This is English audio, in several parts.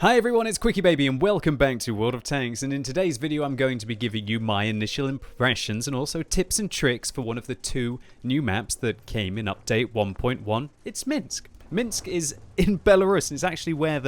Hi everyone, it's QuickyBaby and welcome back to World of Tanks, and in today's video I'm going to be giving you my initial impressions and also tips and tricks for one of the two new maps that came in update 1.1. It's Minsk. Minsk is in Belarus, and it's actually where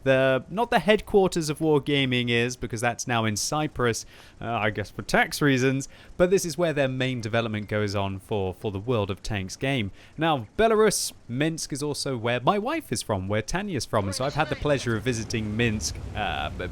not the headquarters of Wargaming is, because that's now in Cyprus, I guess for tax reasons, but this is where their main development goes on for the World of Tanks game. Now, Belarus, Minsk is also where my wife is from, where Tanya's from, and so I've had the pleasure of visiting Minsk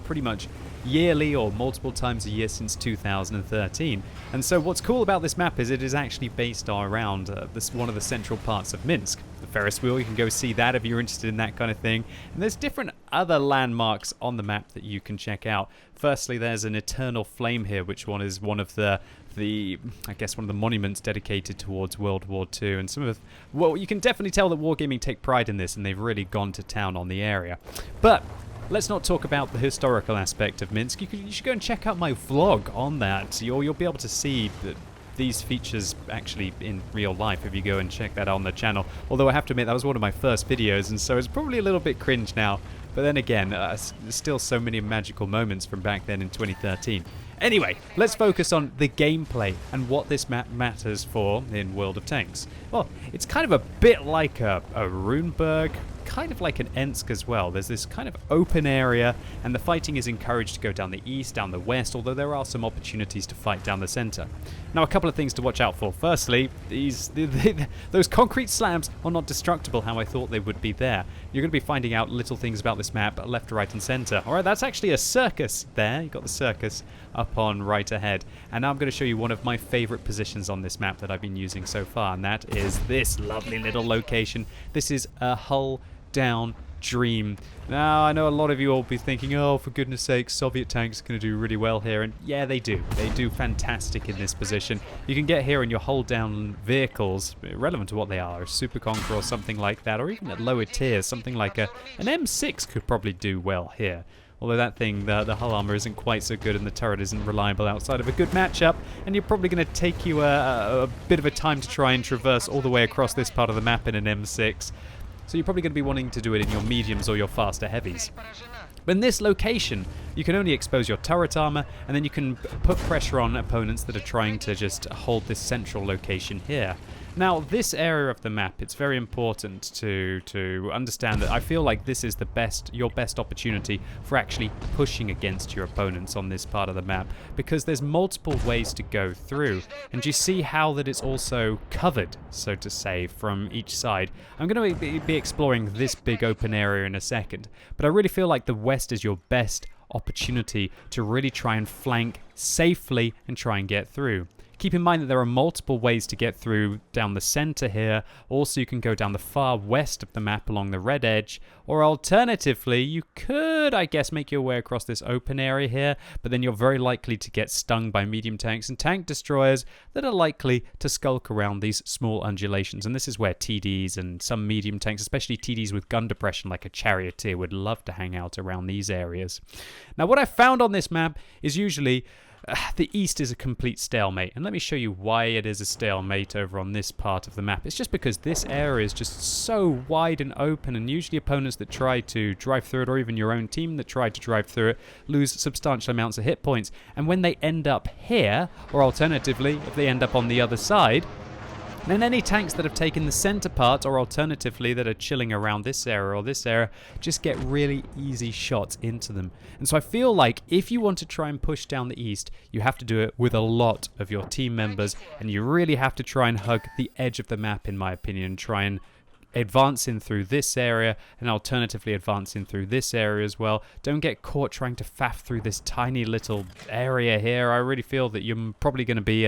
pretty much yearly or multiple times a year since 2013. And so what's cool about this map is it is actually based around one of the central parts of Minsk. The Ferris wheel, you can go see that if you're interested in that kind of thing. And there's different other landmarks on the map that you can check out. Firstly, there's an eternal flame here, which is one of the I guess one of the monuments dedicated towards World War II, and well, you can definitely tell that Wargaming take pride in this, and they've really gone to town on the area. But let's not talk about the historical aspect of Minsk. You should go and check out my vlog on that. You'll be able to see these features actually in real life if you go and check that out on the channel. Although I have to admit, that was one of my first videos, and so it's probably a little bit cringe now. But then again, there's still so many magical moments from back then in 2013. Anyway, let's focus on the gameplay and what this map matters for in World of Tanks. Well, it's kind of a bit like a Runeberg, kind of like an Ensk as well. There's this kind of open area, and the fighting is encouraged to go down the east, down the west, although there are some opportunities to fight down the center. Now, a couple of things to watch out for. Firstly, those concrete slabs are not destructible how I thought they would be there. You're going to be finding out little things about this map left, right, and center. Alright, that's actually a circus there. You've got the circus up on right ahead. And now I'm going to show you one of my favorite positions on this map that I've been using so far, and that is this lovely little location. This is a hull down dream. Now, I know a lot of you will be thinking, oh, for goodness sake, Soviet tanks are going to do really well here, and yeah, they do. They do fantastic in this position. You can get here and your hold down vehicles, irrelevant to what they are, a Super Conqueror or something like that, or even at lower tiers, something like an M6 could probably do well here. Although that thing, the hull armor isn't quite so good and the turret isn't reliable outside of a good matchup, and you're probably going to take you a bit of a time to try and traverse all the way across this part of the map in an M6. So you're probably going to be wanting to do it in your mediums or your faster heavies. But in this location, you can only expose your turret armor, and then you can put pressure on opponents that are trying to just hold this central location here. Now, this area of the map, it's very important to understand that I feel like this is your best opportunity for actually pushing against your opponents on this part of the map, because there's multiple ways to go through, and you see how that it's also covered, so to say, from each side. I'm going to be exploring this big open area in a second, but I really feel like the west is your best opportunity to really try and flank safely and try and get through. Keep in mind that there are multiple ways to get through down the center here. Also, you can go down the far west of the map along the red edge, or alternatively, you could, I guess, make your way across this open area here, but then you're very likely to get stung by medium tanks and tank destroyers that are likely to skulk around these small undulations. And this is where TDs and some medium tanks, especially TDs with gun depression like a Charioteer, would love to hang out around these areas. Now, what I found on this map is usually the east is a complete stalemate, and let me show you why it is a stalemate over on this part of the map. It's just because this area is just so wide and open, and usually opponents that try to drive through it, or even your own team that try to drive through it, lose substantial amounts of hit points. And when they end up here, or alternatively, if they end up on the other side, then any tanks that have taken the center part, or alternatively that are chilling around this area or this area, just get really easy shots into them. And so I feel like if you want to try and push down the east, you have to do it with a lot of your team members, and you really have to try and hug the edge of the map, in my opinion, and try and advance in through this area, and alternatively advance in through this area as well. Don't get caught trying to faff through this tiny little area here. I really feel that you're probably going to be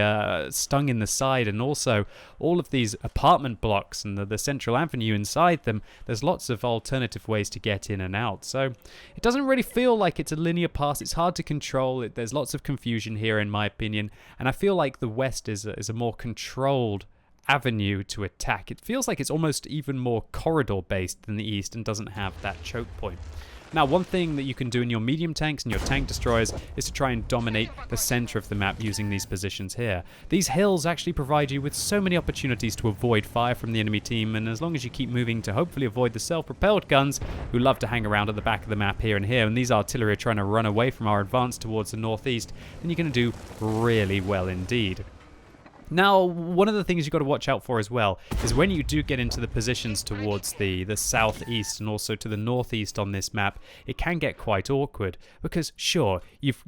stung in the side, and also all of these apartment blocks and the central avenue inside them, there's lots of alternative ways to get in and out. So it doesn't really feel like it's a linear pass. It's hard to control. There's lots of confusion here, in my opinion, and I feel like the west is a more controlled avenue to attack. It feels like it's almost even more corridor based than the east and doesn't have that choke point. Now, one thing that you can do in your medium tanks and your tank destroyers is to try and dominate the center of the map using these positions here. These hills actually provide you with so many opportunities to avoid fire from the enemy team, and as long as you keep moving to hopefully avoid the self-propelled guns who love to hang around at the back of the map here and here, and these artillery are trying to run away from our advance towards the northeast, then you're going to do really well indeed. Now, one of the things you've got to watch out for as well is when you do get into the positions towards the southeast and also to the northeast on this map, it can get quite awkward because, sure, you've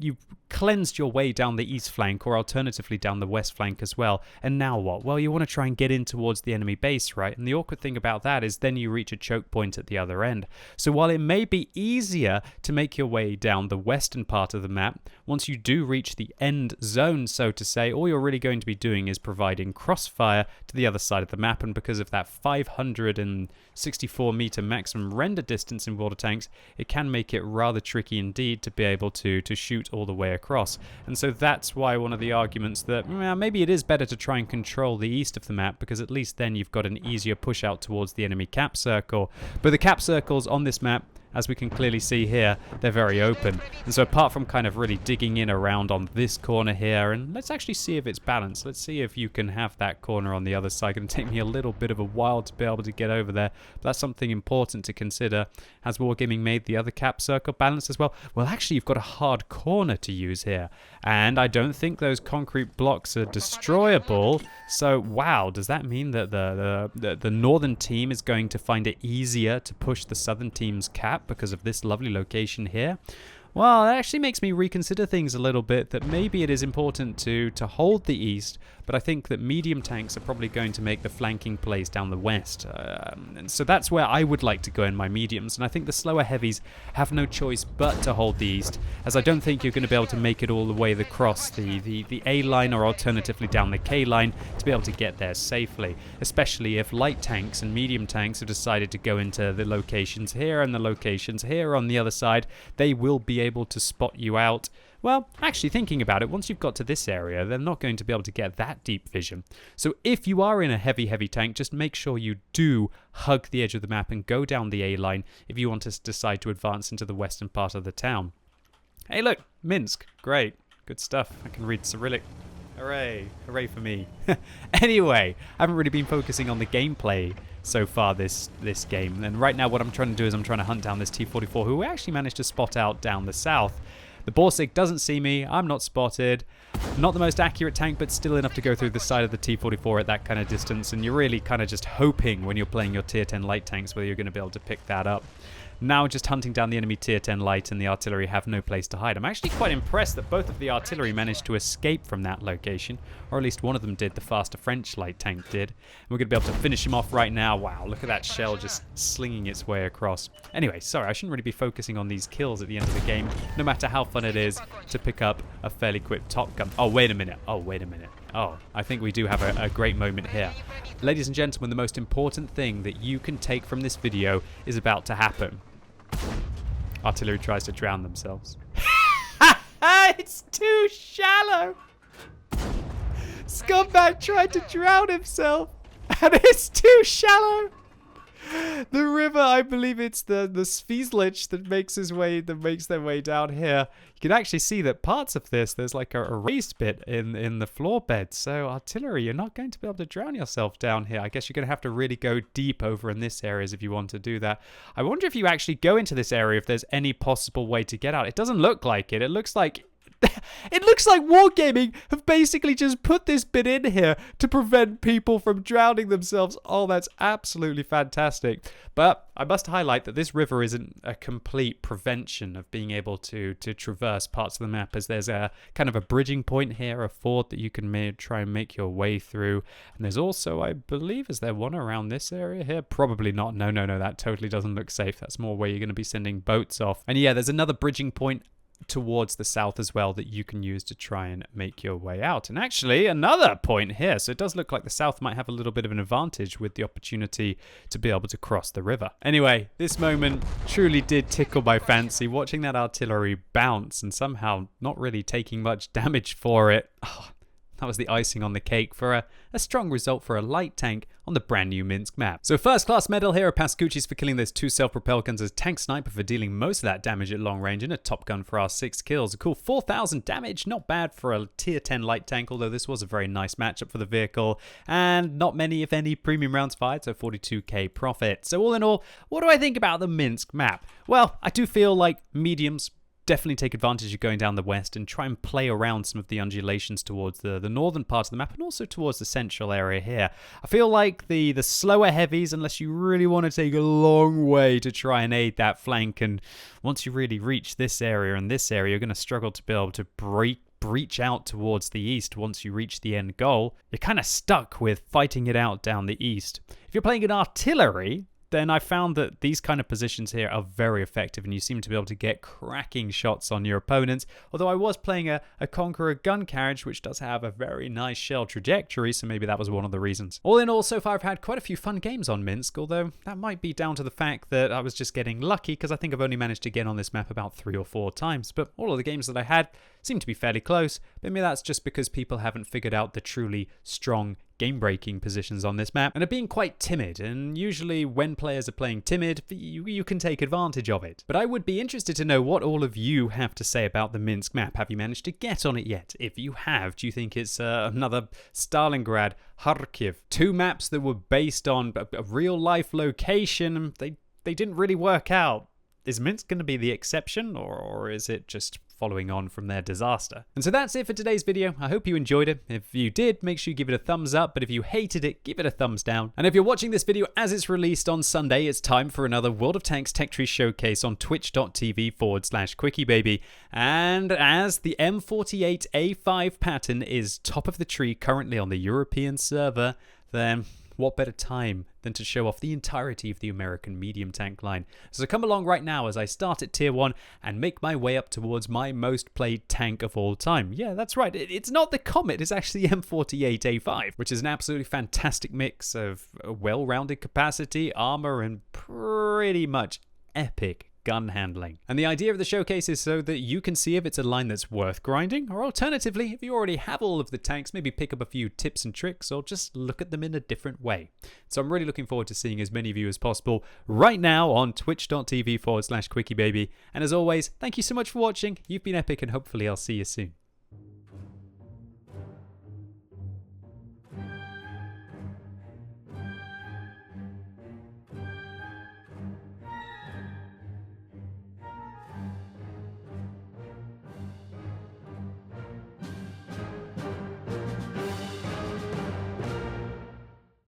cleansed your way down the east flank or alternatively down the west flank as well, and now what? Well, you want to try and get in towards the enemy base, right? And the awkward thing about that is then you reach a choke point at the other end. So while it may be easier to make your way down the western part of the map, once you do reach the end zone, so to say, all you're really going to be doing is providing crossfire to the other side of the map, and because of that 564 meter maximum render distance in water tanks, it can make it rather tricky indeed to be able to shoot all the way across. And so that's why one of the arguments that maybe it is better to try and control the east of the map, because at least then you've got an easier push out towards the enemy cap circle. But the cap circles on this map, as we can clearly see here, they're very open. And so apart from kind of really digging in around on this corner here, and let's actually see if it's balanced. Let's see if you can have that corner on the other side. It's going to take me a little bit of a while to be able to get over there, but that's something important to consider. Has Wargaming made the other cap circle balanced as well? Well, actually, you've got a hard corner to use here, and I don't think those concrete blocks are destroyable. So, wow, does that mean that the northern team is going to find it easier to push the southern team's cap because of this lovely location here? Well, that actually makes me reconsider things a little bit, that maybe it is important to hold the east, but I think that medium tanks are probably going to make the flanking plays down the west. And so that's where I would like to go in my mediums, and I think the slower heavies have no choice but to hold the east, as I don't think you're going to be able to make it all the way across the A line or alternatively down the K line to be able to get there safely, especially if light tanks and medium tanks have decided to go into the locations here and the locations here on the other side. They will be able to spot you out. Well, actually thinking about it, once you've got to this area, they're not going to be able to get that deep vision. So if you are in a heavy tank, just make sure you do hug the edge of the map and go down the A line if you want to decide to advance into the western part of the town. Hey look, Minsk, great, good stuff. I can read Cyrillic. Hooray, hooray for me. Anyway, I haven't really been focusing on the gameplay so far this game, and right now what I'm trying to do is I'm trying to hunt down this T-44, who we actually managed to spot out down the south. The Borsig doesn't see me, I'm not spotted. Not the most accurate tank, but still enough to go through the side of the T-44 at that kind of distance, and you're really kind of just hoping when you're playing your tier 10 light tanks whether you're going to be able to pick that up. Now just hunting down the enemy tier 10 light, and the artillery have no place to hide. I'm actually quite impressed that both of the artillery managed to escape from that location, or at least one of them did, the faster French light tank did. And we're going to be able to finish him off right now. Wow, look at that shell just slinging its way across. Anyway, sorry, I shouldn't really be focusing on these kills at the end of the game, no matter how fun it is to pick up a fairly quick top gun. Oh, wait a minute. Oh, I think we do have a great moment here. Ladies and gentlemen, the most important thing that you can take from this video is about to happen. Artillery tries to drown themselves. It's too shallow! Scumbag tried to drown himself, and it's too shallow! The river, I believe it's the Svizlich that makes their way down here. You can actually see that parts of this, there's like a raised bit in the floor bed. So artillery, you're not going to be able to drown yourself down here. I guess you're going to have to really go deep over in this area if you want to do that. I wonder if you actually go into this area, if there's any possible way to get out. It doesn't look like it. It looks like Wargaming have basically just put this bit in here to prevent people from drowning themselves. Oh, that's absolutely fantastic. But I must highlight that this river isn't a complete prevention of being able to traverse parts of the map, as there's a kind of a bridging point here, a ford that you can try and make your way through. And there's also, I believe, is there one around this area here? Probably not. No, that totally doesn't look safe. That's more where you're going to be sending boats off. And yeah, there's another bridging point towards the south as well that you can use to try and make your way out. And actually another point here, so it does look like the south might have a little bit of an advantage with the opportunity to be able to cross the river. Anyway, this moment truly did tickle my fancy, watching that artillery bounce and somehow not really taking much damage for it. Oh, that was the icing on the cake for a strong result for a light tank on the brand new Minsk map. So first class medal here are Pascucci's for killing those 2 self-propelled guns as tank sniper for dealing most of that damage at long range, and a top gun for our 6 kills. A cool 4,000 damage, not bad for a tier 10 light tank, although this was a very nice matchup for the vehicle, and not many if any premium rounds fired, so 42k profit. So all in all, what do I think about the Minsk map? Well, I do feel like mediums definitely take advantage of going down the west and try and play around some of the undulations towards the northern part of the map and also towards the central area here. I feel like the slower heavies, unless you really want to take a long way to try and aid that flank, and once you really reach this area and this area, you're going to struggle to be able to breach out towards the east. Once you reach the end goal, you're kind of stuck with fighting it out down the east. If you're playing an artillery, then I found that these kind of positions here are very effective and you seem to be able to get cracking shots on your opponents. Although I was playing a Conqueror gun carriage, which does have a very nice shell trajectory, so maybe that was one of the reasons. All in all, so far I've had quite a few fun games on Minsk, although that might be down to the fact that I was just getting lucky, because I think I've only managed to get on this map about 3 or 4 times. But all of the games that I had seem to be fairly close, but maybe that's just because people haven't figured out the truly strong game-breaking positions on this map and are being quite timid, and usually when players are playing timid, you can take advantage of it. But I would be interested to know what all of you have to say about the Minsk map. Have you managed to get on it yet? If you have, do you think it's another Stalingrad, Kharkiv, 2 maps that were based on a real-life location? They didn't really work out. Is Minsk going to be the exception, or is it just following on from their disaster? And so that's it for today's video. I hope you enjoyed it. If you did, make sure you give it a thumbs up, but if you hated it, give it a thumbs down. And if you're watching this video as it's released on Sunday, it's time for another World of Tanks Tech Tree showcase on twitch.tv/QuickyBaby. And as the M48A5 pattern is top of the tree currently on the European server, then what better time than to show off the entirety of the American medium tank line. So come along right now as I start at tier 1 and make my way up towards my most played tank of all time. Yeah, that's right. It's not the Comet, it's actually the M48A5, which is an absolutely fantastic mix of a well-rounded capacity, armor, and pretty much epic gun handling. And the idea of the showcase is so that you can see if it's a line that's worth grinding, or alternatively, if you already have all of the tanks, maybe pick up a few tips and tricks or just look at them in a different way. So I'm really looking forward to seeing as many of you as possible right now on twitch.tv/QuickyBaby. And as always, thank you so much for watching. You've been epic, and hopefully I'll see you soon.